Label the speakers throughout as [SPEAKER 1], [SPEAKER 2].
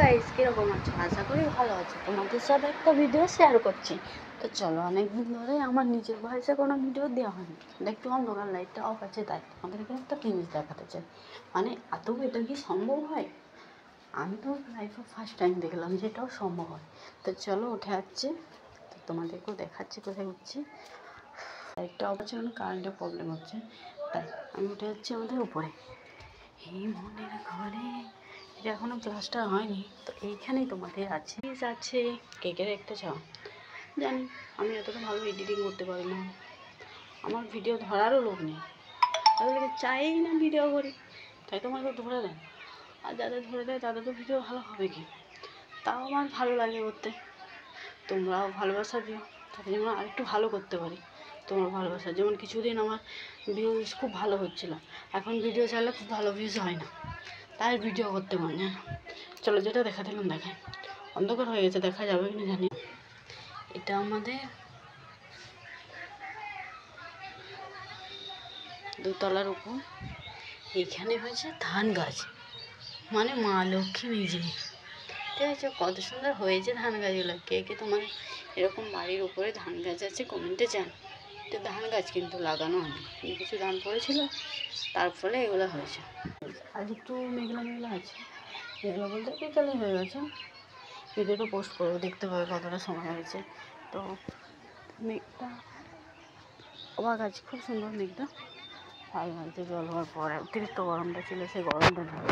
[SPEAKER 1] Guys, কিরকম আছো? আশা করি ভালো আছো। তোমাদের সাথে একটা ভিডিও শেয়ার করছি। তো চলো, অনেকদিন ধরে আমার নিজের ভয়েসে কোনো ভিডিও দেওয়া হয়নি। একটু অন্ধকার, লাইটটা অফ আছে, তাই তোমাদেরকে একটা জিনিস দেখাতে চাই। মানে আদৌ এটা কি সম্ভব হয়? আমি তো লাইফে ফার্স্ট টাইম দেখলাম যে এটাও সম্ভব হয়। তো চলো, উঠে আসছে, তো তোমাদেরকেও দেখাচ্ছি কোথায় উঠছি। লাইটটা অফ আছে, মানে কারেন্টের প্রবলেম হচ্ছে, তাই আমি উঠে যাচ্ছি আমাদের উপরে। এই মনের ঘরে, এটা এখনও প্লাস্টার হয়নি, তো এইখানেই তোমাদের আছে আছে কেকের একটা চাও। জানি আমি এতটা ভালো এডিটিং করতে পারি না, আমার ভিডিও ধরারও লোক নেই, তাদেরকে চাই না ভিডিও করি, তাই তোমাকে ধরে দেয়। আর যাদের ধরে দেয় তাদের তো ভিডিও ভালো হবে কি, তাও আমার ভালো লাগে করতে। তোমরাও ভালোবাসা দিও, তাতে যেমন আরেকটু ভালো করতে পারি। তোমার ভালোবাসা, যেমন কিছুদিন আমার ভিউজ খুব ভালো হচ্ছিল, এখন ভিডিও চাইলে খুব ভালো ভিউজ হয় না, তাই ভিডিও করতে মন যায় না। চলো, যেটা দেখা দিলাম দেখাই। অন্ধকার হয়ে গেছে, দেখা যাবে কিনা জানি। এটা আমাদের দোতলার উপর, এইখানে হয়েছে ধান গাছ, মানে মা লক্ষ্মী নিজে। ঠিক আছে, কত সুন্দর হয়েছে ধান গাছগুলো। কে কে তোমার এরকম বাড়ির উপরে ধান গাছ আছে কমেন্টে জান। তো ধান গাছ কিন্তু লাগানো হয়নি, কিন্তু কিছু ধান পড়েছিল, তার ফলে এগুলো হয়েছে। আজ একটু মেঘলা মেঘলা আছে, মেঘলা বলতে বিকালে হয়ে গেছে। ভিডিওটা পোস্ট করবো, দেখতে পাবে কতটা সময় হয়েছে। তো মেঘটা অবাক আছে, খুব সুন্দর মেঘটা, ভালো লাগছে। জল হওয়ার পরে অতিরিক্ত গরমটা ছিল, সেই গরমটা নেই।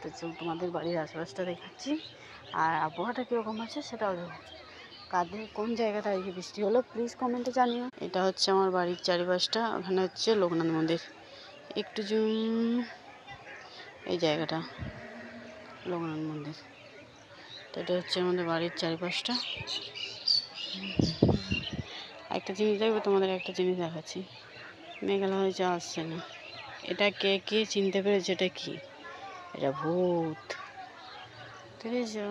[SPEAKER 1] তো তোমাদের বাড়ির আশেপাশটা দেখাচ্ছি, আর আবহাওয়াটা কীরকম আছে সেটাও দেখো। কাদের কোন জায়গাটা আজকে বৃষ্টি হলো প্লিজ কমেন্টে জানিও। এটা হচ্ছে আমার বাড়ির চারিপাশটা, ওখানে হচ্ছে লোকনাথ মন্দির। একটু এই জায়গাটা লোকনাথ মন্দির। তো এটা হচ্ছে আমাদের বাড়ির চারিপাশটা। একটা জিনিস দেখবে, তোমাদের একটা জিনিস দেখাচ্ছি। মেঘালয় হয়েছে, আসছে না। এটা কে কে চিনতে পেরেছে এটা কি? এটা ভূত। ঠিক আছে,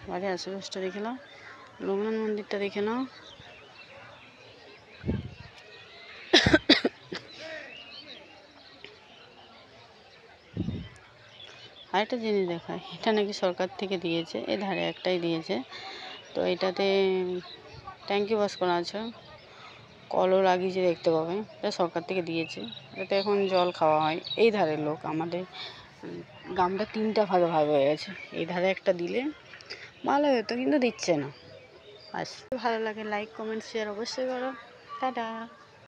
[SPEAKER 1] বাড়ির আশেপাশটা দেখে নাও, লোকনাথ মন্দিরটা দেখে নাও। আরেকটা জিনিস দেখায়, এটা নাকি সরকার থেকে দিয়েছে, এই ধারে একটাই দিয়েছে। তো এটাতে ট্যাঙ্কি বাস করা আছে, কলও লাগিয়েছে, দেখতে পাবে। এটা সরকার থেকে দিয়েছে, এতে এখন জল খাওয়া হয়। এই ধারের লোক, আমাদের গ্রামটা 3টা ভাগে ভাগ হয়ে গেছে, এই ধারে একটা দিলে ভালো হতো, কিন্তু দিচ্ছে না। আজ ভালো লাগে, লাইক কমেন্ট শেয়ার অবশ্যই করো। টাটা।